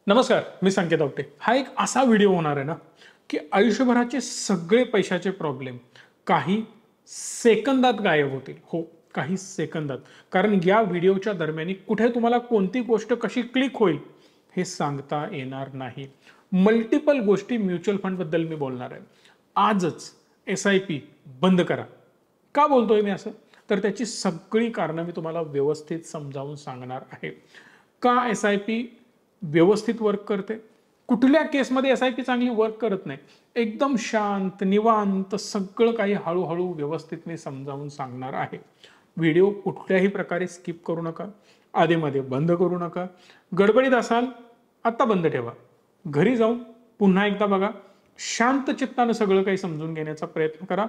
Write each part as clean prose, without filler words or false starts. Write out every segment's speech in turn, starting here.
नमस्कार, मी संकेत आवटे. हा एक असा व्हिडिओ होणार आहे ना की आयुष्यभराचे सगळे पैशाचे प्रॉब्लेम काही सेकंदात गायब होतील. हो, काही सेकंदात. कारण या व्हिडिओच्या दरम्यान कुठे तुम्हाला कोणती गोष्ट कशी क्लिक होईल हे सांगता येणार नाही. मल्टिपल गोष्टी म्युच्युअल फंड बद्दल मी बोलणार आहे. आजच SIP बंद करा. का बोलतोय मी असं? तर त्याची सगळी कारणं मी तुम्हाला व्यवस्थित समजावून सांगणार आहे. का SIP व्यवस्थित वर्क करते, कुठल्या केसमध्ये SIP चांगली वर्क करत नाही, एकदम शांत निवांत सगळं काही हळूहळू व्यवस्थित मी समजावून सांगणार आहे. व्हिडिओ कुठल्याही प्रकारे स्किप करू नका, आधीमध्ये बंद करू नका. गडबडीत असाल आता बंद ठेवा, घरी जाऊन पुन्हा एकदा बघा, शांत चित्तानं सगळं काही समजून घेण्याचा प्रयत्न करा.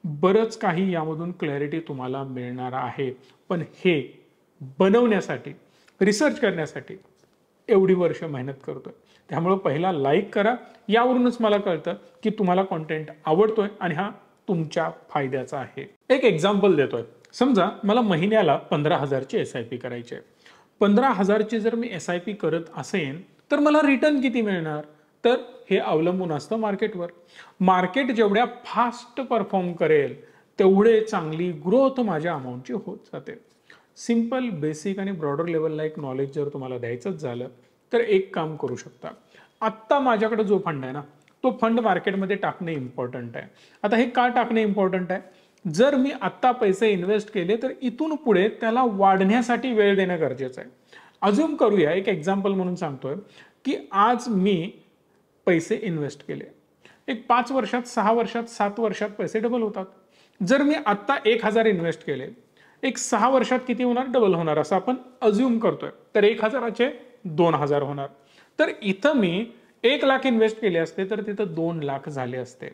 बरंच काही यामधून क्लॅरिटी तुम्हाला मिळणार आहे. पण हे बनवण्यासाठी, रिसर्च करण्यासाठी एवढी वर्ष मेहनत करतोय. त्यामुळे पहिला लाईक करा. यावरूनच मला कळतं की तुम्हाला कॉन्टेंट आवडतोय आणि हा तुमच्या फायद्याचा आहे. एक एक्झाम्पल देतोय. समजा मला महिन्याला 15,000 ची SIP करायची आहे. 15,000 ची जर मी SIP करत असेन तर मला रिटर्न किती मिळणार? तर हे अवलंबून असतं मार्केटवर. मार्केट जेवढ्या फास्ट परफॉर्म करेल तेवढे चांगली ग्रोथ माझ्या अमाऊंटची होत जाते. सिंपल, बेसिक आणि ब्रॉडर लेवलला एक नॉलेज जर तुम्हाला द्यायचंच झालं तर एक काम करू शकता. आत्ता माझ्याकडे जो फंड आहे ना, तो फंड मार्केटमध्ये टाकणे इम्पॉर्टंट आहे. आता हे का टाकणे इम्पॉर्टंट आहे? जर मी आत्ता पैसे इन्व्हेस्ट केले तर इथून पुढे त्याला वाढण्यासाठी वेळ देणं गरजेचं आहे. अजून करूया, एक एक्झाम्पल म्हणून सांगतोय की आज मी पैसे इन्व्हेस्ट केले, एक 5 वर्षात, 6 वर्षात, 7 वर्षात पैसे डबल होतात. जर मी आत्ता 1,000 इन्व्हेस्ट केले, एक 6 वर्षात किती होणार? डबल होणार असं आपण अज्युम करतोय. तर 1,000चे 2,000 होणार. तर इथं मी 1 लाख इन्व्हेस्ट केले असते तर तिथं 2 लाख झाले असते.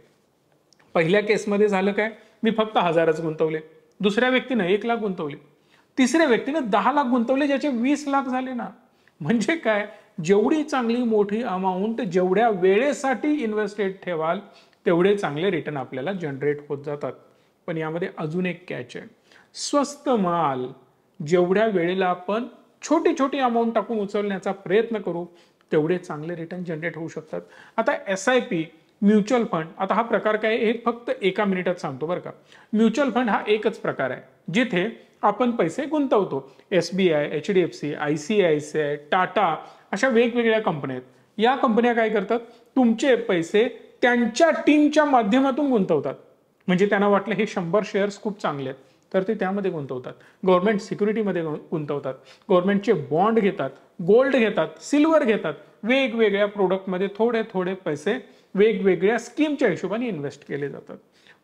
पहिल्या केसमध्ये झालं काय? मी फक्त 1,000च गुंतवले. दुसऱ्या व्यक्तीनं 1 लाख गुंतवले. तिसऱ्या व्यक्तीनं 10 लाख गुंतवले, ज्याचे 20 लाख झाले ना. म्हणजे काय? जेवढी चांगली मोठी अमाऊंट जेवढ्या वेळेसाठी इन्व्हेस्टेड ठेवाल तेवढे चांगले रिटर्न आपल्याला जनरेट होत जातात. पण यामध्ये अजून एक कॅच आहे. स्वस्त माल जेवढ्या वेळेला आपण छोटी छोटी अमाऊंट टाकून उचलण्याचा प्रयत्न करू तेवढे चांगले रिटर्न जनरेट होऊ शकतात. आता SIP, म्युच्युअल फंड, आता हा प्रकार काय हे फक्त एका मिनिटात सांगतो बरं का. म्युच्युअल फंड हा एकच प्रकार आहे जिथे आपण पैसे गुंतवतो. SBI, HDFC, ICICI, टाटा अशा वेगवेगळ्या कंपन्या आहेत. या कंपन्या काय करतात? तुमचे पैसे त्यांच्या टीमच्या माध्यमातून गुंतवतात. म्हणजे त्यांना वाटलं हे 100 शेअर्स खूप चांगले आहेत तर ते त्यामध्ये गुंतवतात. गव्हर्नमेंट सिक्युरिटीमध्ये गुंतवतात, गव्हर्नमेंटचे बॉन्ड घेतात, गोल्ड घेतात, सिल्वर घेतात. वेगवेगळ्या प्रोडक्टमध्ये थोडे थोडे पैसे वेगवेगळ्या स्कीमच्या हिशोबाने इन्व्हेस्ट केले जातात.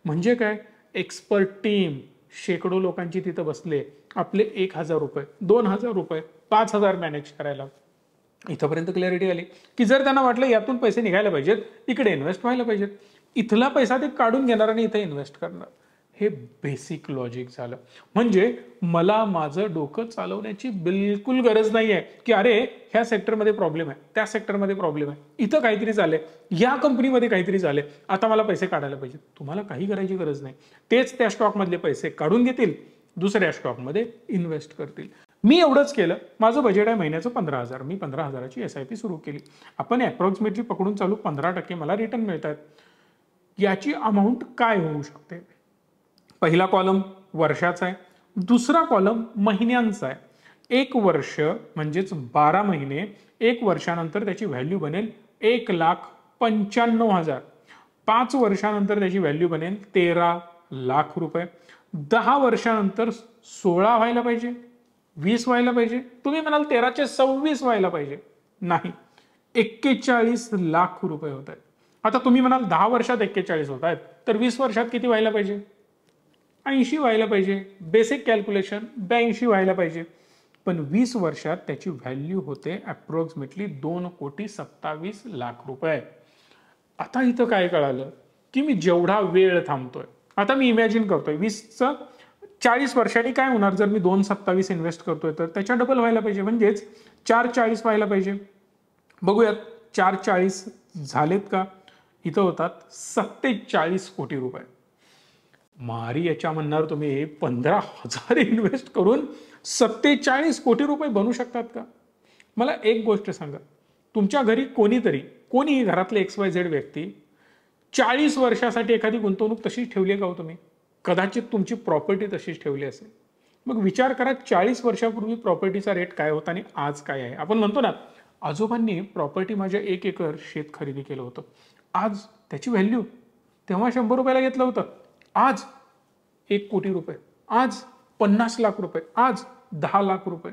म्हणजे काय? एक्सपर्ट टीम, शेकडो लोकांची तिथं बसले, आपले 1,000 रुपये, 2,000 रुपये, 5,000 मॅनेज करायला. इथंपर्यंत क्लॅरिटी आली की जर त्यांना वाटलं यातून पैसे निघायला पाहिजेत, इकडे इन्व्हेस्ट व्हायला पाहिजेत, इथला पैसा ते काढून घेणार आणि इथे इन्व्हेस्ट करणार. हे बेसिक लॉजिक झालं. म्हणजे मला माझं डोकं चालवण्याची बिलकुल गरज नाही आहे की अरे ह्या सेक्टरमध्ये प्रॉब्लेम आहे, त्या सेक्टरमध्ये प्रॉब्लेम आहे, इथं काहीतरी झालंय, या कंपनीमध्ये काहीतरी झालंय, आता मला पैसे काढायला पाहिजे. तुम्हाला काही करायची गरज नाही. तेच त्या स्टॉकमधले पैसे काढून घेतील, दुसऱ्या स्टॉकमध्ये इन्व्हेस्ट करतील. मी एवढंच केलं. माझं बजेट आहे महिन्याचं 15,000. मी 15,000ची SIP सुरू केली. आपण अप्रॉक्सिमेटली पकडून चालू 15% मला रिटर्न मिळतात. याची अमाऊंट काय होऊ शकते? पहिला कॉलम वर्षाचा आहे, दुसरा कॉलम महिन्यांचा आहे. 1 वर्ष म्हणजेच 12 महिने, 1 वर्षानंतर त्याची व्हॅल्यू बनेल 1,95,000. 5 वर्षानंतर त्याची व्हॅल्यू बनेल 13 लाख रुपये. 10 वर्षानंतर 16 व्हायला पाहिजे, 20 व्हायला पाहिजे. तुम्ही म्हणाल 13चे 26 व्हायला पाहिजे. नाही, 41 लाख रुपये होत आहेत. आता तुम्ही म्हणाल 10 वर्षात 41 होत आहेत तर 20 वर्षात किती व्हायला पाहिजे? 80 व्हायला पाहिजे. बेसिक कॅल्क्युलेशन 82 व्हायला पाहिजे. पण 20 वर्षात त्याची व्हॅल्यू होते अप्रॉक्सिमेटली 2,27,00,000 रुपये. आता इथं काय कळालं की मी जेवढा वेळ थांबतोय, आता मी इमॅजिन करतोय 20चं 40 वर्षांनी काय होणार जर मी 2,27 इन्व्हेस्ट करतोय तर त्याच्या डबल व्हायला पाहिजे, म्हणजेच 4,40 व्हायला पाहिजे. बघूयात 4,40 झालेत का? इथं होतात 47 कोटी रुपये. मारी याच्या म्हणणार तुम्ही 15,000 इन्व्हेस्ट करून 47 कोटी रुपये बनू शकतात का? मला एक गोष्ट सांगा, तुमच्या घरी कोणीही घरातले XYZ व्यक्ती 40 वर्षासाठी एखादी गुंतवणूक तशीच ठेवली आहे का हो तुम्ही? कदाचित तुमची प्रॉपर्टी तशीच ठेवली असेल. मग विचार करा 40 वर्षापूर्वी प्रॉपर्टीचा रेट काय होता आणि आज काय आहे. आपण म्हणतो ना, आजोबांनी प्रॉपर्टी माझ्या 1 एकर शेत खरेदी केलं होतं. आज त्याची व्हॅल्यू तेव्हा 100 रुपयाला घेतलं होतं, आज 1 कोटी रुपये, आज 50 लाख रुपये, आज 10 लाख रुपये.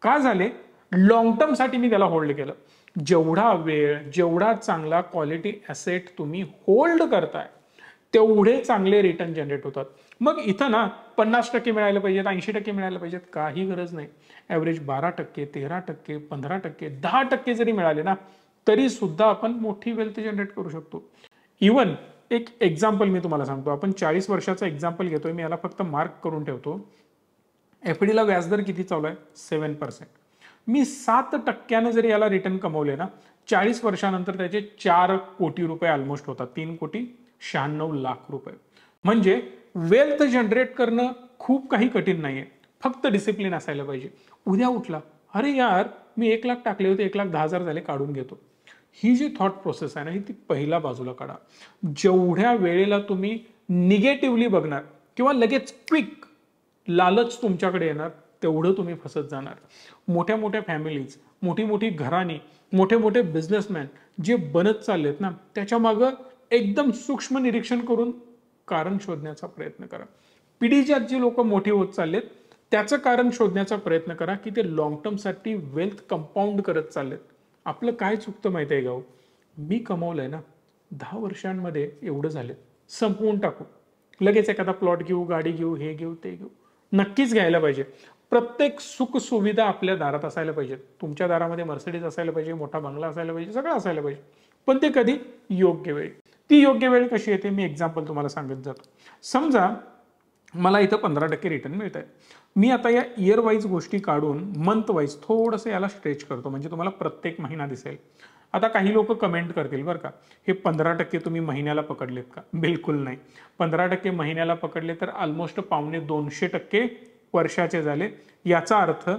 का झाले? लॉंग टर्मसाठी मी त्याला होल्ड केलं. जेवढा वेळ, जेवढा चांगला क्वालिटी ॲसेट तुम्ही होल्ड करताय तेवढे चांगले रिटर्न जनरेट होतात. मग इथं ना 50% मिळायला पाहिजेत, 80% मिळायला पाहिजेत, काही गरज नाही. ॲव्हरेज 12%, 13%, 15%, 10% जरी मिळाले ना तरी सुद्धा आपण मोठी वेल्थ जनरेट करू शकतो. इवन एक एक्झाम्पल मी तुम्हाला सांगतो. आपण 40 वर्षाचा एक्झाम्पल घेतोय, मी याला फक्त मार्क करून ठेवतो. FDला व्याजदर किती चालू आहे? 7%. मी 7% जरी याला रिटर्न कमवले ना 40 वर्षानंतर त्याचे 4 कोटी रुपये ऑलमोस्ट होतात. 3,96,00,000 रुपये. म्हणजे वेल्थ जनरेट करणं खूप काही कठीण नाहीये, फक्त डिसिप्लिन असायला पाहिजे. उद्या उठला, अरे यार मी 1 लाख टाकले होते, 1,10,000 झाले, काढून घेतो. ही जी थॉट प्रोसेस आहे ना, ही ती पहिला बाजूला काढा. जेवढ्या वेळेला तुम्ही निगेटिव्हली बघणार किंवा लगेच क्विक लालच तुमच्याकडे येणार तेवढं तुम्ही फसत जाणार. मोठ्या मोठ्या फॅमिलीज, मोठी मोठी घराणी, मोठे मोठे बिझनेसमॅन जे बनत चाललेत ना त्याच्या मागं एकदम सूक्ष्म निरीक्षण करून कारण शोधण्याचा प्रयत्न करा. पिढीच्या जी लोक मोठी होत चाललेत त्याचं कारण शोधण्याचा प्रयत्न करा की ते लॉंग टर्मसाठी वेल्थ कंपाऊंड करत चाललेत. आपलं काय चुकतं माहिती आहे का? मी कमवलंय ना 10 वर्षांमध्ये एवढं झालं, संपवून टाकू, लगेच एखादा प्लॉट घेऊ, गाडी घेऊ, हे घेऊ, ते घेऊ. नक्कीच घ्यायला पाहिजे. प्रत्येक सुख सुविधा आपल्या दारात असायला पाहिजे. तुमच्या दारामध्ये मर्सिडीज असायला पाहिजे, मोठा बंगला असायला पाहिजे, सगळं असायला पाहिजे. पण ते कधी? योग्य वेळी. ती योग्य वेळ कशी येते? मी एक्झाम्पल तुम्हाला सांगत जातो. समजा मला इथं 15% रिटर्न मिळत आहे. मी आता या इयर वाईज गोष्टी काढून मंथ वाईज थोडंसं याला स्ट्रेच करतो, म्हणजे तुम्हाला प्रत्येक महिना दिसेल. आता काही लोक कमेंट करतील बरं का, हे 15% तुम्ही महिन्याला पकडलेत का? बिलकुल नाही. 15% महिन्याला पकडले तर ऑलमोस्ट 250% वर्षाचे झाले. याचा अर्थ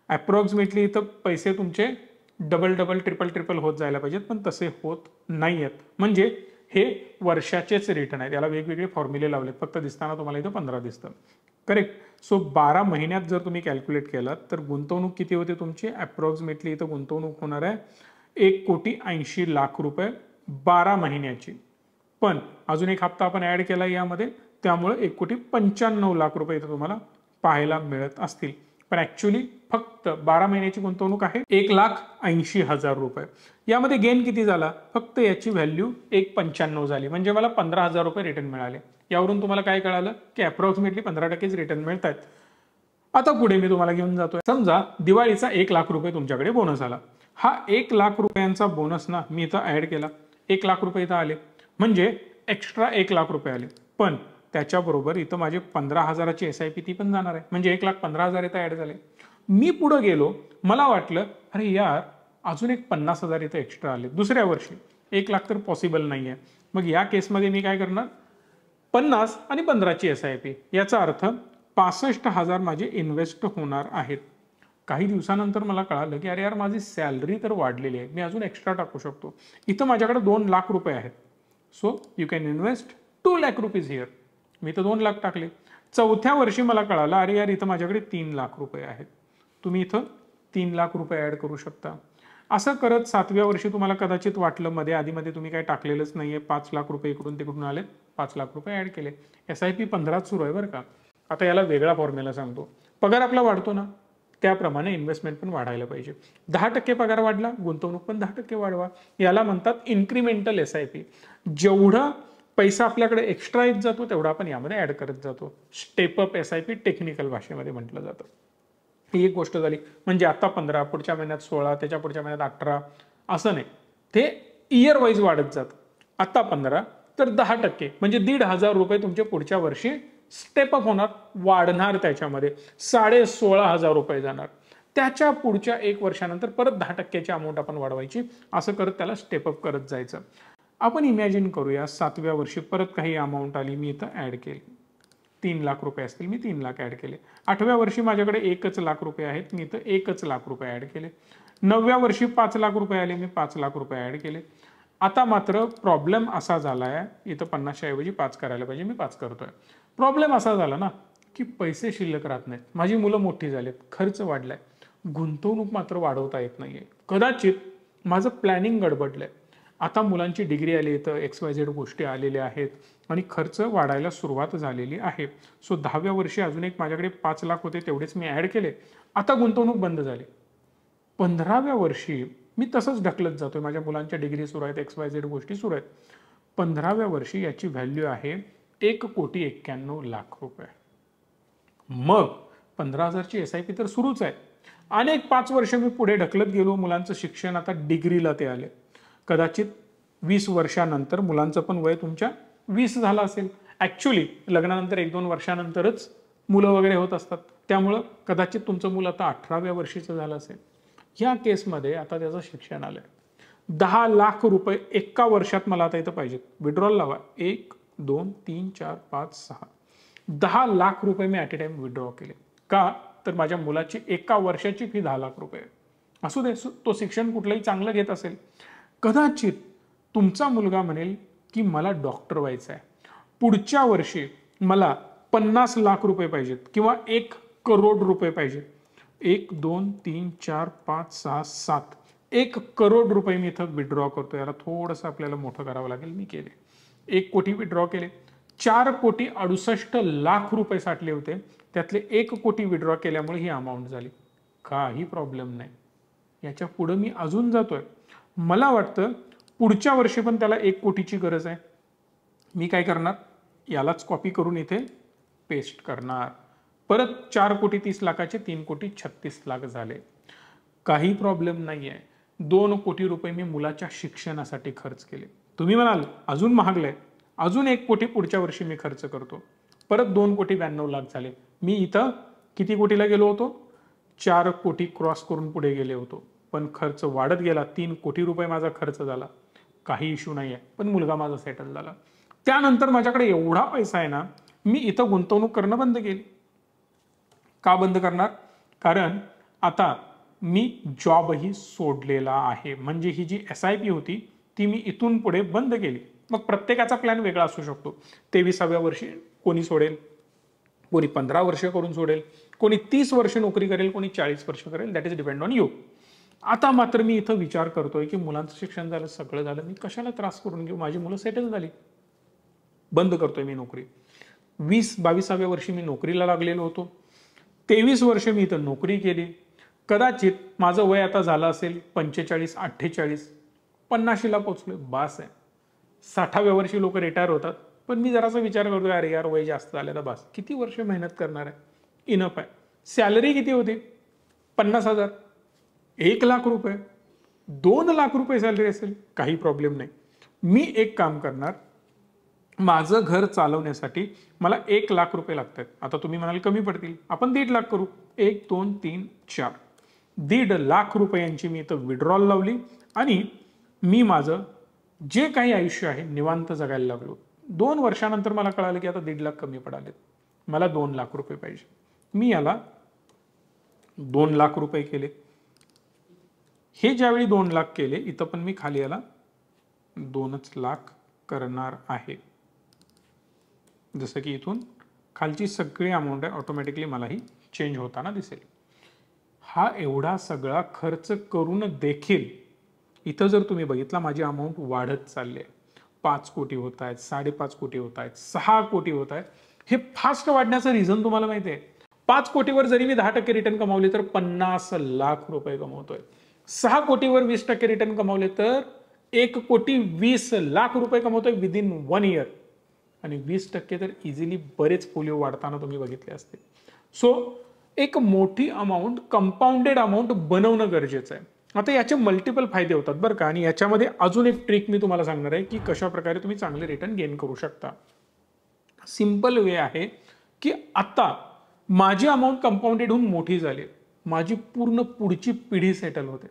अप्रॉक्सिमेटली इथं पैसे तुमचे डबल ट्रिपल होत जायला पाहिजेत, पण तसे होत नाही आहेत. म्हणजे हे वर्षाचेच रिटर्न आहेत. याला वेगवेगळे फॉर्म्युले लावलेत, फक्त दिसताना तुम्हाला इथं 15 दिसतं. करेक्ट. सो 12 महिन्यात जर तुम्ही कॅल्क्युलेट केलात तर गुंतवणूक किती होते तुमची? अप्रॉक्सिमेटली इथं गुंतवणूक होणार आहे 1,80,00,000 रुपये 12 महिन्याची. पण अजून एक हप्ता आपण ऍड केला यामध्ये, त्यामुळे 1,95,00,000 रुपये इथं तुम्हाला पाहायला मिळत असतील. पण ऍक्च्युअली फक्त 12 महिन्याची गुंतवणूक आहे 1,80,000 रुपये. यामध्ये गेन किती झाला? फक्त याची व्हॅल्यू 1,95 झाली, म्हणजे मला 15,000 रुपये रिटर्न मिळाले. यावरून तुम्हाला काय कळालं की अप्रॉक्सिमेटली 15%च रिटर्न मिळत आहेत. आता पुढे मी तुम्हाला घेऊन जातोय. समजा दिवाळीचा 1,00,000 रुपये तुमच्याकडे बोनस आला. हा 1,00,000 रुपयांचा बोनस ना मी इथं ऍड केला, 1,00,000 रुपये इथं आले, म्हणजे एक्स्ट्रा 1,00,000 रुपये आले. पण त्याच्याबरोबर इथं माझे 15,000ची SIP ती पण जाणार आहे, म्हणजे 1,15,000 इथं ऍड झाले. मी पुढे गेलो, मला वाटलं अरे यार अजून एक 50,000 इथं एक्स्ट्रा आले दुसऱ्या वर्षी. 1,00,000 तर पॉसिबल नाही आहे. मग या केसमध्ये मी काय करणार? 50 आणि 15ची SIP. याचा अर्थ 65,000 माझे इन्व्हेस्ट होणार आहेत. काही दिवसानंतर मला कळालं की अरे यार माझी सॅलरी तर वाढलेली आहे, मी अजून एक्स्ट्रा टाकू शकतो. इथं माझ्याकडे 2,00,000 रुपये आहेत. So you can invest 2,00,000 rupees here. मी तर 2,00,000 टाकले. चौथ्या वर्षी मला कळालं अरे यार इथं माझ्याकडे 3,00,000 रुपये आहेत. तुम्ही इथं 3,00,000 रुपये ऍड करू शकता. असं करत 7व्या वर्षी तुम्हाला कदाचित वाटलं मध्ये आधीमध्ये तुम्ही काय टाकलेलंच नाहीये, 5,00,000 रुपये इकडून तिकडून आले, 5,00,000 रुपये ऍड केले. SIP 15 सुरू आहे बरं का. आता याला वेगळा फॉर्म्युला सांगतो. पगार आपला वाढतो ना, त्याप्रमाणे इन्व्हेस्टमेंट पण वाढायला पाहिजे. 10% पगार वाढला, गुंतवणूक पण 10% वाढवा. याला म्हणतात इन्क्रिमेंटल SIP. जेवढा पैसा आपल्याकडे एक्स्ट्रा येत जातो तेवढा आपण यामध्ये ऍड करत जातो. स्टेप अप SIP टेक्निकल भाषेमध्ये म्हटलं जातं. ही एक गोष्ट झाली. म्हणजे आता 15, पुढच्या महिन्यात 16, त्याच्या पुढच्या महिन्यात 18, असं नाही, ते इयर वाईज वाढत जातं. आता 15 तर 10%, म्हणजे 1,500 रुपये तुमचे पुढच्या वर्षी स्टेप अप होणार, वाढणार. त्याच्यामध्ये 16,500 रुपये जाणार. त्याच्या पुढच्या 1 वर्षानंतर परत 10%ची अमाऊंट आपण वाढवायची. असं करत त्याला स्टेप अप करत जायचं. आपण इमॅजिन करूया 7व्या वर्षी परत काही अमाऊंट आली, मी इथं ऍड केली. 3,00,000 रुपये असतील, मी 3,00,000 ऍड केले. 8व्या वर्षी माझ्याकडे 1,00,000 रुपये आहेत, मी इथं 1,00,000 रुपये ऍड केले. 9व्या वर्षी 5 लाख रुपये आले, मी 5 लाख रुपये ॲड केले. आता मात्र प्रॉब्लेम असा झाला आहे, इथं 50च्या ऐवजी 5 करायला पाहिजे, मी 5 करतोय. प्रॉब्लेम असा झाला ना की पैसे शिल्लक राहत नाहीत, माझी मुलं मोठी झालीत, खर्च वाढलाय, गुंतवणूक मात्र वाढवता येत नाहीये. कदाचित माझं प्लॅनिंग गडबडलंय. आता मुलांची डिग्री आली, तर XYZ गोष्टी आलेल्या आहेत आणि खर्च वाढायला सुरुवात झालेली आहे. सो 10व्या वर्षी अजून एक माझ्याकडे 5 लाख होते, तेवढेच मी ॲड केले. आता गुंतवणूक बंद झाली. 15व्या वर्षी मी तसंच ढकलत जातोय, माझ्या मुलांच्या डिग्री सुरू आहेत, XYZ गोष्टी सुरू आहेत. 15व्या वर्षी याची व्हॅल्यू आहे 1,91,00,000 रुपये. मग 15,000ची SIP तर सुरूच आहे. अनेक 5 वर्ष मी पुढे ढकलत गेलो. मुलांचं शिक्षण आता डिग्रीला ते आले. कदाचित 20 वर्षानंतर मुलांचं पण वय तुमच्या 20 झालं असेल. ॲक्च्युली लग्नानंतर 1-2 वर्षानंतरच मुलं वगैरे होत असतात. त्यामुळं कदाचित तुमचं मुलं आता 18व्या वर्षीचं झालं असेल. या केसमध्ये आता त्याचं शिक्षण आलंय. 10 लाख रुपये एका वर्षात मला आता इथं पाहिजेत. विड्रॉल लावा. 1, 2, 3, 4, 5, 6. 10 लाख रुपये मी ॲट ए टाइम विड्रॉ केले. का तर माझ्या मुलाची एका वर्षाची फी 10 लाख रुपये. असू दे, तो शिक्षण कुठलंही चांगलं घेत असेल. कदाचित तुमचा मुलगा म्हणेल की मला डॉक्टर व्हायचं आहे, पुढच्या वर्षी मला 50 लाख रुपये पाहिजेत किंवा 1 करोड रुपये पाहिजेत. 1, 2, 3, 4, 5, 6, 7. 1 करोड रुपये मी इथं विड्रॉ करतो. याला थोडंसं आपल्याला मोठं करावं लागेल. मी केले 1 कोटी विड्रॉ केले. 4,68,00,000 रुपये साठले होते, त्यातले 1 कोटी विड्रॉ केल्यामुळे ही अमाऊंट झाली. काही प्रॉब्लेम नाही. याच्या पुढे मी अजून जातोय. मला वाटतं पुढच्या वर्षी पण त्याला 1 कोटीची गरज आहे. मी काय करणार, यालाच कॉपी करून इथे पेस्ट करणार. परत 4,30,00,000चे 3,36,00,000 झाले. काही प्रॉब्लेम नाही आहे. 2 कोटी रुपये मी मुलाच्या शिक्षणासाठी खर्च केले. तुम्ही म्हणाल अजून महागलंय, अजून 1 कोटी पुढच्या वर्षी मी खर्च करतो. परत 2,92,00,000 झाले. मी इथं किती कोटीला गेलो होतो, 4 कोटी क्रॉस करून पुढे गेले होतो. पण खर्च वाढत गेला. 3 कोटी रुपये माझा खर्च झाला. काही इश्यू नाही आहे, पण मुलगा माझा सेटल झाला. त्यानंतर माझ्याकडे एवढा पैसा आहे ना, मी इथं गुंतवणूक करणं बंद केली. का बंद करणार, कारण आता मी जॉबही सोडलेला आहे. म्हणजे ही जी SIP होती ती मी इथून पुढे बंद केली. मग प्रत्येकाचा प्लॅन वेगळा असू शकतो. 23व्या वर्षी कोणी सोडेल, कोणी 15 वर्ष करून सोडेल, कोणी 30 वर्ष नोकरी करेल, कोणी 40 वर्ष करेल. That is depend on you. आता मात्र मी इथं विचार करतोय की मुलांचं शिक्षण झालं, सगळं झालं, मी कशाला त्रास करून घेऊ, माझी मुलं सेटल झाली. बंद करतोय मी नोकरी. 20-22व्या वर्षी मी नोकरीला लागलेलो होतो. 23 वर्ष मी इथं नोकरी केली. कदाचित माझं वय आता झालं असेल 45-48, 50ला पोचलोय, बास आहे. 60व्या वर्षी लोक रिटायर होतात, पण मी जरासा विचार करतोय, अरे यार वय जास्त झालं तर बास, किती वर्ष मेहनत करणार आहे, इनफ आहे. सॅलरी किती होती, 50,000. 1 लाख रुपये, 2 लाख रुपये सॅलरी असेल, काही प्रॉब्लेम नाही. मी एक काम करणार, माझं घर चालवण्यासाठी मला 1 लाख रुपये लागतात. आता तुम्ही म्हणाल कमी पडतील, आपण 1.5 लाख करू. 1, 2, 3, 4. 1.5 लाख रुपयांची मी इथं विड्रॉल लावली आणि मी माझं जे काही आयुष्य आहे निवांत जगायला लागलो. 2 वर्षानंतर मला कळालं की आता 1.5 लाख कमी पडालेत, मला 2 लाख रुपये पाहिजे. मी याला 2 लाख रुपये केले. हे ज्यावेळी 2 लाख केले, इथं पण मी खाली याला 2च लाख करणार आहे. जसं की इथून खालची सगळी अमाऊंट आहे, ऑटोमॅटिकली मलाही चेंज होताना दिसेल. हा एवढा सगळा खर्च करून देखील इथं जर तुम्ही बघितला, माझी अमाऊंट वाढत चालली आहे. 5 कोटी होत आहेत, 5.5 कोटी होत आहेत, 6 कोटी होत आहेत. हे फास्ट वाढण्याचं रिझन तुम्हाला माहिती आहे. 5 कोटीवर जरी मी 10% रिटर्न कमावले तर 50 लाख रुपये कमवतोय. 6 कोटीवर 20% रिटर्न कमावले तर 1,20,00,000 रुपये कमवतोय विदिन 1 इयर. आणि 20% तर इझिली बरेच पोलिओ वाढताना तुम्ही बघितले असते. सो एक मोठी अमाऊंट, कंपाऊंडेड अमाऊंट बनवणं गरजेचं आहे. आता याचे मल्टिपल फायदे होतात बरं का. आणि याच्यामध्ये अजून एक ट्रिक मी तुम्हाला सांगणार आहे की कशा प्रकारे तुम्ही चांगले रिटर्न गेन करू शकता. सिंपल वे आहे की आता माझी अमाऊंट कंपाऊंडेड होऊन मोठी झाली, माझी पूर्ण पुढची पिढी सेटल होते.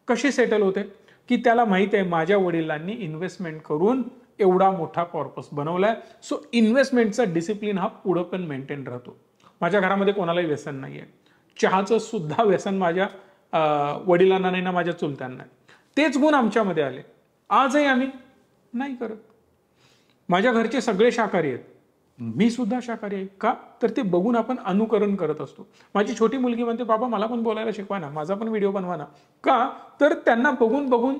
कशी सेटल होते की त्याला माहित आहे माझ्या वडिलांनी इन्व्हेस्टमेंट करून एवढा मोठा कॉर्पस बनवलाय. सो इन्व्हेस्टमेंटचा डिसिप्लिन हा पुढं पण मेंटेन राहतो. माझ्या घरामध्ये कोणालाही व्यसन नाहीये. चहाचं सुद्धा व्यसन माझ्या वडिलांना नाही ना माझ्या चुलत्यांना. तेच गुण आमच्यामध्ये आले. आजही आम्ही नाही करत. माझ्या घरचे सगळे शाकाहारी आहेत, मी सुद्धा शाकाहारी आहे. का तर ते बघून आपण अनुकरण करत असतो. माझी छोटी मुलगी म्हणते बाबा मला पण बोलायला शिकवा ना, माझा पण व्हिडिओ बनवा ना. का तर त्यांना बघून बघून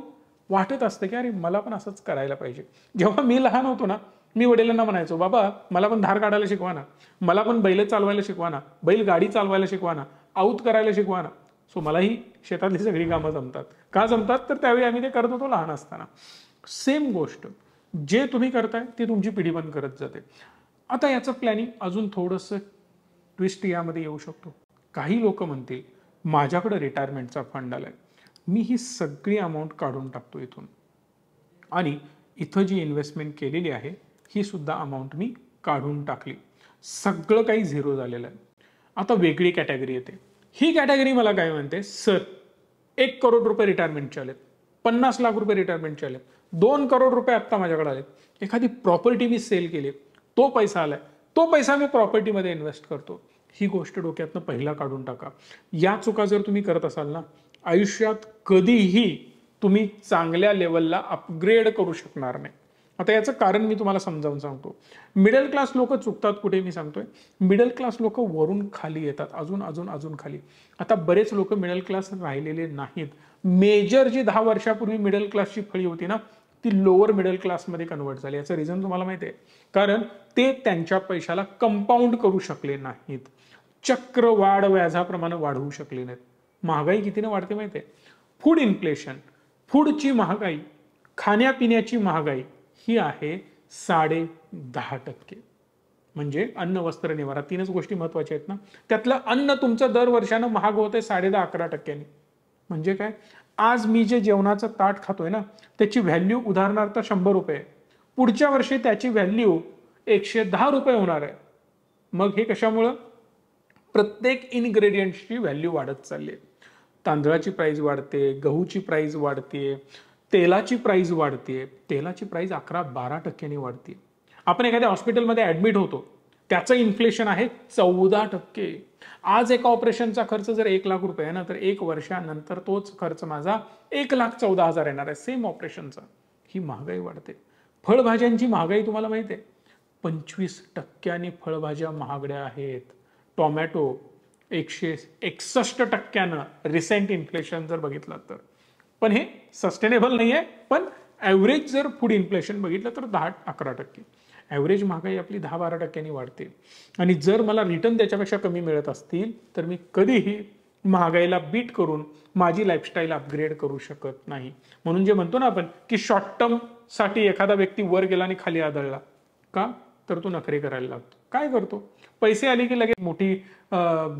वाटत असतं की अरे मला पण असंच करायला पाहिजे. जेव्हा मी लहान होतो ना, मी वडिलांना म्हणायचो बाबा मला पण धार काढायला शिकवा ना, मला पण बैल चालवायला शिकवा ना, बैल गाडी चालवायला शिकवा ना, आऊत करायला शिकवा ना. सो मलाही शेतातली सगळी कामं जमतात. का जमतात तर त्यावेळी आम्ही ते करत होतो लहान असताना. सेम गोष्ट जे तुम्ही करताय ते तुमची पिढी पण करत जाते. आता याचं प्लॅनिंग अजून थोडंसं ट्विस्ट यामध्ये येऊ शकतो. काही लोक म्हणतील माझ्याकडे रिटायरमेंटचा फंड आलाय, मी ही सगळी अमाऊंट काढून टाकतो इथून आणि इथं जी इन्व्हेस्टमेंट केलेली आहे ही सुद्धा अमाऊंट मी काढून टाकली, सगळं काही झिरो झालेलं आहे. आता वेगळी कॅटेगरी येते. ही कॅटेगरी मला काय म्हणते, सर 1 करोड रुपये रिटायरमेंटचे आलेत, 50 लाख रुपये रिटायरमेंटचे आलेत, 2 करोड रुपये आत्ता माझ्याकडे आलेत, एखादी प्रॉपर्टी मी सेल केली, तो पैसा आलाय, तो पैसा मी प्रॉपर्टीमध्ये इन्व्हेस्ट करतो. ही गोष्ट डोक्यातनं पहिला काढून टाका. या चुका जर तुम्ही करत असाल ना, आयुष्यात कधीही तुम्ही चांगल्या लेवलला अपग्रेड करू शकणार नाही. आता याचं कारण मी तुम्हाला समजावून सांगतो. मिडल क्लास लोक चुकतात कुठे मी सांगतोय. मिडल क्लास लोक वरून खाली येतात, अजून अजून अजून खाली. आता बरेच लोक मिडल क्लास राहिलेले नाहीत. मेजर जी 10 वर्षापूर्वी मिडल क्लासची फळी होती ना, ती लोअर मिडल क्लासमध्ये कन्वर्ट झाली. याचं रिझन तुम्हाला माहिती आहे, कारण ते त्यांच्या पैशाला कंपाऊंड करू शकले नाहीत, चक्रवाढ व्याजाप्रमाणे वाढवू शकले नाहीत. महागाई कितीने वाढते माहिती आहे? फूड इन्फ्लेशन, फूडची महागाई, खाण्यापिण्याची महागाई ही आहे 10.5%. म्हणजे अन्न वस्त्र निवारा 3च गोष्टी महत्वाच्या आहेत ना. त्यातलं अन्न तुमचं दर वर्षानं महाग होतंय 10.5-11%. म्हणजे काय, आज मी जे जेवणाचं ताट खातोय ना त्याची व्हॅल्यू उदाहरणार्थ 100 रुपये, पुढच्या वर्षी त्याची व्हॅल्यू 110 रुपये होणार आहे. मग हे कशामुळं? प्रत्येक इन्ग्रेडियंटची व्हॅल्यू वाढत चालली आहे. तांदळाची प्राइस वाढते, गहूची प्राइस वाढते, तेलाची प्राइस वाढते. तेलाची प्राइस 11-12% वाढते. आपण एखाद्या हॉस्पिटलमध्ये ऍडमिट होतो, त्याचं इन्फ्लेशन आहे 14%. आज एका ऑपरेशनचा खर्च जर 1 लाख रुपये आहे ना, तर 1 वर्षानंतर तोच खर्च माझा 1,14,000 येणार आहे सेम ऑपरेशनचा. ही महागाई वाढते. फळभाज्यांची महागाई तुम्हाला माहिती आहे, 25% फळभाज्या महागड्या आहेत. टोमॅटो 161% रिसेंट इन्फ्लेशन जर बघितलं तर. पण हे सस्टेनेबल नाही आहे. पण ॲव्हरेज जर फूड इन्फ्लेशन बघितलं तर 10-11%. ॲव्हरेज महागाई आपली 10-12% वाढते. आणि जर मला रिटर्न त्याच्यापेक्षा कमी मिळत असतील तर मी कधीही महागाईला बीट करून माझी लाईफस्टाईल अपग्रेड करू शकत नाही. म्हणून जे म्हणतो ना आपण की शॉर्ट टर्म साठी एखादा व्यक्ती वर गेला आणि खाली आदळला, का तर तो नखरे करायला लागतो. काय करतो, पैसे आले की लगेच मोठी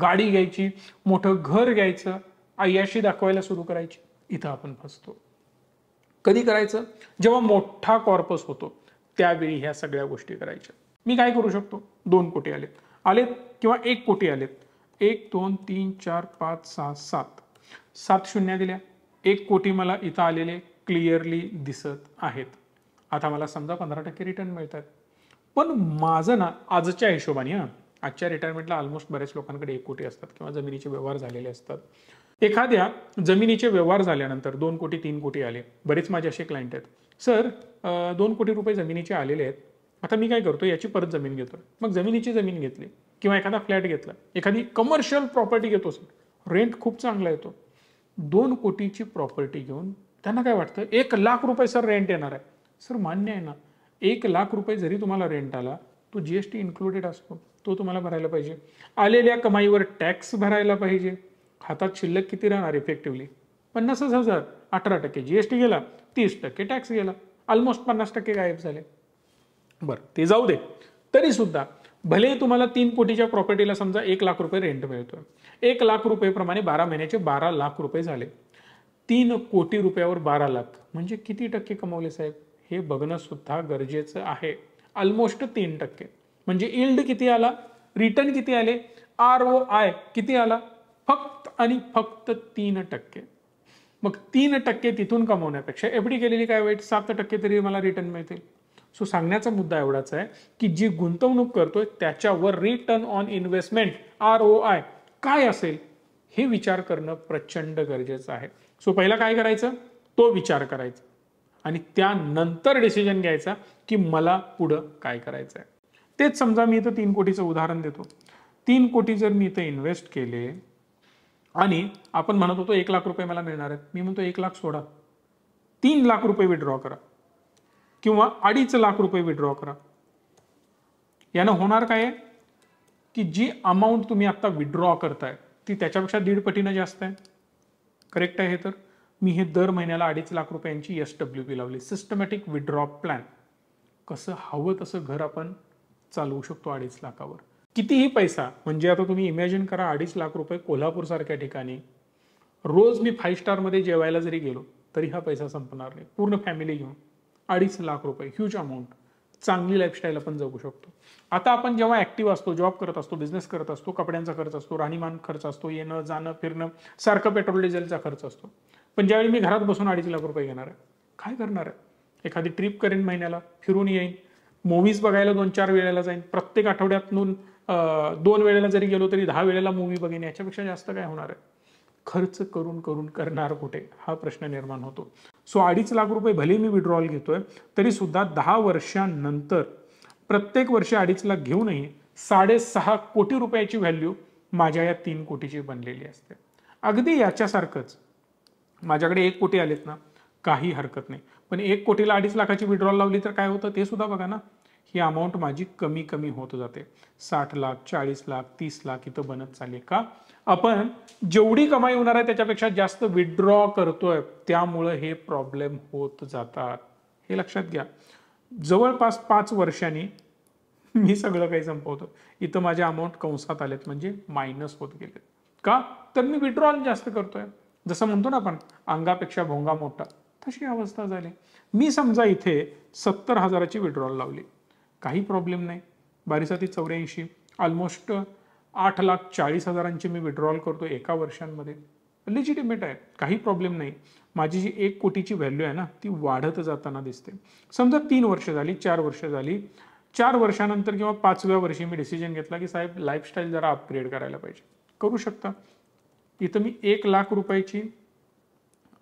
गाडी घ्यायची, मोठं घर घ्यायचं, अय्याशी दाखवायला सुरू करायची. इथं आपण फसतो. कधी करायचं, जेव्हा मोठा कॉर्पस होतो त्यावेळी ह्या सगळ्या गोष्टी करायच्या. मी काय करू शकतो, 2 कोटी आलेत किंवा 1 कोटी आलेत, 1 2 3 4 5 6 7 शून्य दिल्या, 1 कोटी मला इथं आलेले क्लिअरली दिसत आहेत. आता मला समजा 15% रिटर्न मिळतात. पण माझं ना आजच्या हिशोबाने, आजच्या रिटायरमेंटला ऑलमोस्ट बऱ्याच लोकांकडे 1 कोटी असतात किंवा जमिनीचे व्यवहार झालेले असतात. एखाद्या जमिनीचे व्यवहार झाल्यानंतर 2 कोटी 3 कोटी आले. बरेच माझे असे क्लायंट आहेत, सर 2 कोटी रुपये जमिनीचे आलेले आहेत, आता मी काय करतो याची परत जमीन घेतो. मग जमिनीची जमीन घेतली किंवा एखादा फ्लॅट घेतला, एखादी कमर्शियल प्रॉपर्टी घेतो, सर रेंट खूप चांगला येतो. 2 कोटीची प्रॉपर्टी घेऊन त्यांना काय वाटतं 1 लाख रुपये सर रेंट येणार आहे. सर मान्य आहे ना, 1 लाख रुपये जरी तुम्हाला रेंट आला तो जीएसटी इन्क्लुडेड असतो, तो तुम्हाला भरायला पाहिजे. आलेल्या कमाईवर टॅक्स भरायला पाहिजे. हातात शिल्लक किती राहणार इफेक्टिव्हली 50,000. 18% जीएसटी गेला, 30% टॅक्स गेला, ऑलमोस्ट 50% गायब झाले. बरं ते जाऊ दे. तरी सुद्धा भले तुम्हाला 3 कोटीच्या प्रॉपर्टीला समजा 1 लाख रुपये रेंट मिळतोय, 1 लाख रुपये प्रमाणे 12 महिन्याचे 12 लाख रुपये झाले. 3 कोटी रुपयावर 12 लाख म्हणजे किती टक्के कमवले साहेब, हे बघणं सुद्धा गरजेचं आहे. ऑलमोस्ट 3%. म्हणजे इल्ड किती आला, रिटर्न किती आले, ROI किती आला, फक्त आणि फक्त 3%. मग 3% तिथून कमवण्यापेक्षा एफडी केलेली काय वाईट, 7% तरी मला रिटर्न मिळतील. सो सांगण्याचा मुद्दा एवढाच आहे की जी गुंतवणूक करतोय त्याच्यावर रिटर्न ऑन इन्व्हेस्टमेंट ROI काय असेल हे विचार करणं प्रचंड गरजेचं आहे. सो पहिला काय करायचं, तो विचार करायचा आणि त्यानंतर डिसिजन घ्यायचा की मला पुढं काय करायचं आहे. तेच समजा मी इथं 3 कोटीचं उदाहरण देतो. 3 कोटी जर मी इथं इन्व्हेस्ट केले आणि आपण म्हणत होतो 1 लाख रुपये मला मिळणार आहेत, मी म्हणतो 1 लाख सोडा, 3 लाख रुपये विड्रॉ करा किंवा 2.5 लाख रुपये विड्रॉ करा. यानं होणार काय आहे की जी अमाऊंट तुम्ही आता विड्रॉ करताय ती त्याच्यापेक्षा 1.5 पटीनं जास्त आहे. करेक्ट आहे हे तर. मी हे दर महिन्याला 2.5 लाख रुपयांची SWP लावली, सिस्टमॅटिक विड्रॉ प्लॅन. कसं हवं तसं घर आपण चालवू शकतो 2.5 लाखावर. कितीही पैसा, म्हणजे आता तुम्ही इमॅजिन करा 2.5 लाख रुपये कोल्हापूर सारख्या ठिकाणी रोज मी 5 स्टारमध्ये जेवायला जरी गेलो तरी हा पैसा संपणार नाही. पूर्ण फॅमिली घेऊन 2.5 लाख रुपये, ह्यूज अमाऊंट. चांगली लाईफस्टाईल आपण जगू शकतो. आता आपण जेव्हा ऍक्टिव्ह असतो, जॉब करत असतो, बिझनेस करत असतो, कपड्यांचा खर्च असतो, राहणीमान खर्च असतो, येणं जाणं फिरणं, सारखं पेट्रोल डिझेलचा खर्च असतो. पण ज्यावेळी मी घरात बसून 2.5 लाख रुपये घेणार आहे, काय करणार आहे? एखादी ट्रिप करेन, महिन्याला फिरून येईन, मूवीज बघायला 2-4 वेळेला जाईन, प्रत्येक आठवड्यातून 2 वेळेला जरी गेलो तरी 10 वेळेला मूवी बघेन. याच्यापेक्षा जास्त काय होणार आहे? खर्च करून करून करणार कुठे, हा प्रश्न निर्माण होतो. सो 2.5 लाख रुपये भले मी विड्रॉल घेतोय तरी सुद्धा 10 वर्षांनंतर प्रत्येक वर्षी 2.5 लाख घेऊनही 6.5 कोटी रुपयाची व्हॅल्यू माझ्या या 3 कोटीची बनलेली असते. अगदी याच्यासारखंच माझ्याकडे 1 कोटी आलेत ना, काही हरकत नाही, पण 1 कोटीला 2.5 लाखाची विड्रॉल लावली तर काय होतं ते सुद्धा बघा ना. ही अमाऊंट माझी कमी कमी होत जाते. 60 लाख, 40 लाख, 30 लाख इथं बनत चालले. का? आपण जेवढी कमाई होणार आहे त्याच्यापेक्षा जास्त विड्रॉ करतोय, त्यामुळं हे प्रॉब्लेम होत जातात. हे लक्षात घ्या. जवळपास 5 वर्षांनी मी सगळं काही संपवतो. इथं माझे अमाऊंट कंसात आलेत, म्हणजे मायनस होत गेले. का? तर मी विड्रॉल जास्त करतोय. जसं म्हणतो ना आपण, अंगापेक्षा भोंगा मोठा, तशी अवस्था झाली. मी समजा इथे 70,000ची विड्रॉल लावली, काही प्रॉब्लेम नाही. 12-84, ऑलमोस्ट 8,40,000ची मी विड्रॉल करतो एका वर्षांमध्ये. लेजिटिमेट आहे, काही प्रॉब्लेम नाही. माझी जी 1 कोटीची व्हॅल्यू आहे ना, ती वाढत जाताना दिसते. समजा 3 वर्ष झाली, 4 वर्ष झाली, 4 वर्षानंतर किंवा 5व्या वर्षी मी डिसिजन घेतला की साहेब लाईफस्टाईल जरा अपग्रेड करायला पाहिजे. करू शकता. इथं मी 1 लाख रुपयाची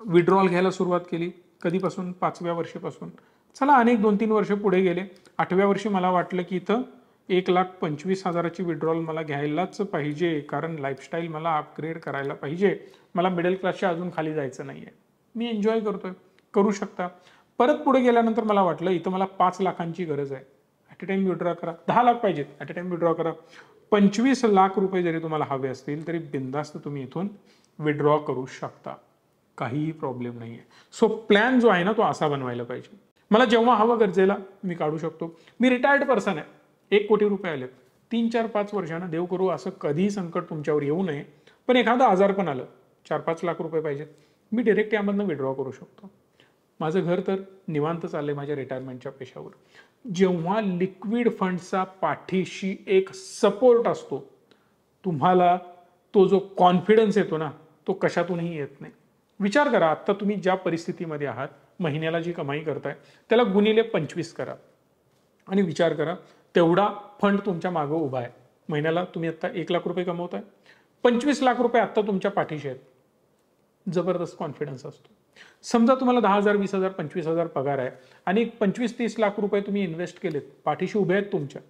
विड्रॉल घ्यायला सुरुवात केली. कधीपासून? 5व्या वर्षीपासून. चला अनेक 2-3 वर्ष पुढे गेले. 8व्या वर्षी मला वाटलं की इथं 1,25,000ची विड्रॉल मला घ्यायलाच पाहिजे, कारण लाईफस्टाईल मला अपग्रेड करायला पाहिजे. मला मिडल क्लासच्या अजून खाली जायचं नाहीये. मी एन्जॉय करतोय. करू शकता. परत पुढे गेल्यानंतर मला वाटलं इथं मला 5 लाखांची गरज आहे. ॲट अ टाइम विड्रॉ करा. 10 लाख पाहिजेत, ॲट अ टाइम विड्रॉ करा. 25 लाख रुपये जरी तुम्हाला हवे असतील तरी बिंदास्त तुम्ही इथून विड्रॉ करू शकता. काहीही प्रॉब्लेम नाहीये. सो प्लॅन जो आहे ना तो असा बनवायला पाहिजे. मला जेव्हा हवं गरजेला मी काढू शकतो. मी रिटायर्ड पर्सन आहे. 1 कोटी रुपये आलेत. 3-4-5 वर्षांना देव करू असं कधीही संकट तुमच्यावर येऊ नये, पण एखादं आजार पण आलं, 4-5 लाख रुपये पाहिजेत, मी डायरेक्ट यामधनं विड्रॉ करू शकतो. माझं घर तर निवांत चाललंय माझ्या रिटायरमेंटच्या पेशावर. जेव्हा लिक्विड फंडचा पाठीशी एक सपोर्ट असतो, तुम्हाला तो जो कॉन्फिडन्स येतो ना, तो कशातूनही येत नाही. विचार करा, आता तुम्ही ज्या परिस्थितीमध्ये आहात, महिन्याला जी कमाई करताय त्याला गुणिले 25 करा आणि विचार करा तेवढा फंड तुमच्या मागं उभा आहे. महिन्याला तुम्ही आता 1 लाख रुपये कमवताय, 25 लाख रुपये आता तुमच्या पाठीशी आहेत. जबरदस्त कॉन्फिडन्स असतो. समजा तुम्हाला 10,000, 20,000, 25,000 पगार आहे आणि 25-30 लाख रुपये तुम्ही इन्व्हेस्ट केलेत, पाठीशी उभे आहेत तुमच्या.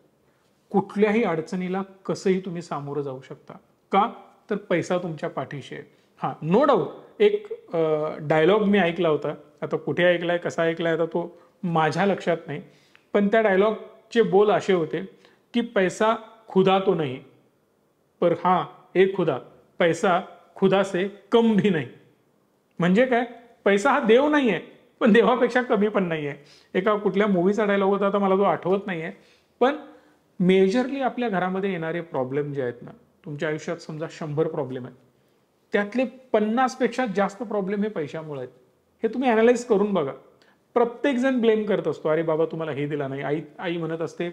कुठल्याही अडचणीला कसंही तुम्ही सामोरं जाऊ शकता. का? तर पैसा तुमच्या पाठीशी आहे. हां, नो डाऊट एक डायलॉग मी ऐकला होता. आता कुठे ऐकलाय, कसा ऐकलाय, आता तो माझ्या लक्षात नाही, पण त्या डायलॉगचे बोल असे होते की पैसा खुदा तो नहीं, पर हां एक खुदा, पैसा खुदा से कम भी नहीं. म्हणजे काय? पैसा हा देव नाही आहे, पण देवापेक्षा कमी पण नाही आहे. एका कुठल्या मूवीचा डायलॉग होता, आता मला तो आठवत नाही आहे. पण मेजरली आपल्या घरामध्ये येणारे प्रॉब्लेम जे आहेत ना, तुमच्या आयुष्यात समजा 100 प्रॉब्लेम आहेत, त्यातले 50 पेक्षा जास्त प्रॉब्लेम हे पैशामुळे आहेत. हे तुम्ही अनालाइज करून बघा. प्रत्येक जण ब्लेम करत असतो, अरे बाबा तुम्हाला हे दिला नाही. आई म्हणत असते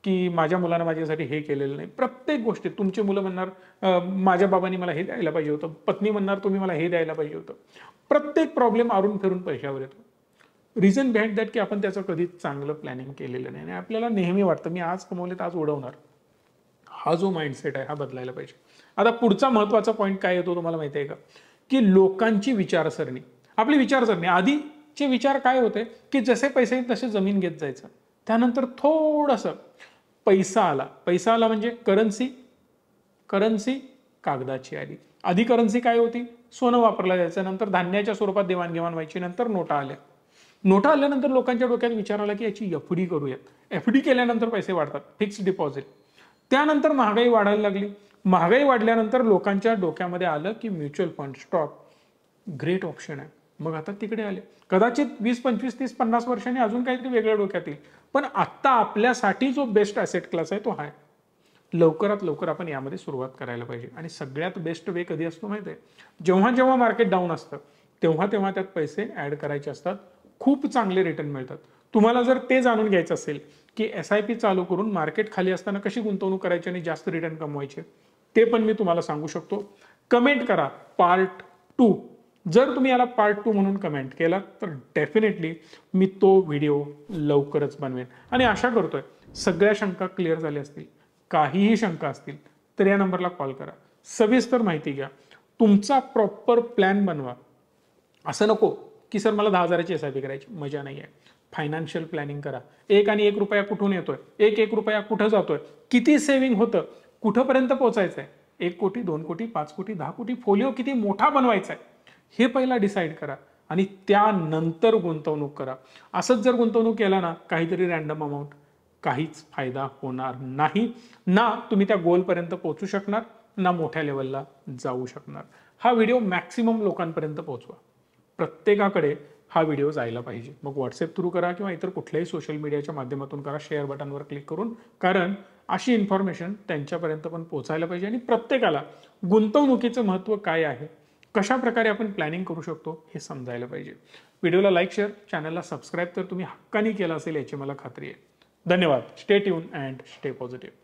की माझ्या मुलानं माझ्यासाठी हे केलेलं नाही. प्रत्येक गोष्टी तुमची मुलं म्हणणार माझ्या बाबांनी मला हे द्यायला पाहिजे होतं, पत्नी म्हणणार तुम्ही मला हे द्यायला पाहिजे होतं. प्रत्येक प्रॉब्लेम आरून फिरून पैशावर येतो. रिझन बिहाइंड दॅट की आपण त्याचं कधीच चांगलं प्लॅनिंग केलेलं नाही आणि आपल्याला नेहमी वाटतं मी आज कमवले तर आज उडवणार. हा जो माइंडसेट आहे हा बदलायला पाहिजे. आता पुढचा महत्त्वाचा पॉईंट काय येतो तुम्हाला माहिती आहे का, की लोकांची विचारसरणी. आपली विचारसरणी आधीचे विचार काय होते, की जसे पैसे येईल तसे जमीन घेत जायचं. त्यानंतर थोडंसं पैसा आला म्हणजे करन्सी कागदाची आली. आधी करन्सी काय होती, सोनं वापरलं जायचं, नंतर धान्याच्या स्वरूपात देवाणघेवाण व्हायची, नंतर नोटा आल्यानंतर लोकांच्या डोक्यात विचार आला की याची एफडी करूयात. एफडी केल्यानंतर पैसे वाढतात, फिक्स्ड डिपॉझिट. त्यानंतर महागाई वाढायला लागली. महागाई वाढल्यानंतर लोकांच्या डोक्यामध्ये आलं की mutual fund, stock great option आहे. मग आता तिकडे आले. कदाचित 20, 25, 30, 50 वर्षांनी अजून काहीतरी वेगळ्या डोक्यात येईल, पण आता आपल्यासाठी जो बेस्ट ॲसेट क्लास आहे तो हा आहे. लवकरात लवकर आपण यामध्ये सुरुवात करायला पाहिजे. आणि सगळ्यात बेस्ट वे कधी असतो माहिती आहे, जेव्हा मार्केट डाऊन असतं तेव्हा त्यात पैसे ऍड करायचे असतात. खूप चांगले रिटर्न मिळतात. तुम्हाला जर ते जाणून घ्यायचं असेल की SIP चालू करून मार्केट खाली असताना कशी गुंतवणूक करायची आणि जास्त रिटर्न कमवायचे, ते पण मी तुम्हाला सांगू शकतो. कमेंट करा पार्ट 2. जर तुम्ही याला पार्ट 2 म्हणून कमेंट केला तर डेफिनेटली मी तो व्हिडिओ लवकरच बनवेन. आणि आशा करतोय सगळ्या शंका क्लिअर झाल्या असतील. काहीही शंका असतील तर या नंबरला कॉल करा, सविस्तर माहिती घ्या, तुमचा प्रॉपर प्लॅन बनवा. असं नको की सर मला 10,000ची SIP करायची, मजा नाही आहे. फायनान्शियल प्लॅनिंग करा. एक रुपया कुठून येतोय, एक रुपया कुठं जातोय, किती सेव्हिंग होतं, कुठंपर्यंत पोहोचायचंय, 1 कोटी 2 कोटी 5 कोटी 10 कोटी फोलिओ किती मोठा बनवायचा आहे हे पहिला डिसाईड करा आणि त्यानंतर गुंतवणूक करा. असंच जर गुंतवणूक केला ना काहीतरी रॅन्डम अमाऊंट, काहीच फायदा होणार नाही. ना तुम्ही त्या गोलपर्यंत पोहोचू शकणार, ना मोठ्या लेवलला जाऊ शकणार. हा व्हिडिओ मॅक्सिमम लोकांपर्यंत पोहोचवा. प्रत्येकाकडे हा व्हिडिओ जायला पाहिजे. मग व्हॉट्सअप थ्रू करा किंवा इतर कुठल्याही सोशल मीडियाच्या माध्यमातून करा, शेअर बटनवर क्लिक करून, कारण अशी इन्फॉर्मेशन त्यांच्यापर्यंत पण पोहोचायला पाहिजे. आणि प्रत्येकाला गुंतवणुकीचं महत्त्व काय आहे, कशा प्रकारे आपण प्लॅनिंग करू शकतो हे समजायला पाहिजे. व्हिडिओला लाईक, शेअर, चॅनलला सबस्क्राईब तर तुम्ही हक्काने केला असेल याची मला खात्री आहे. धन्यवाद. Stay tune and stay positive.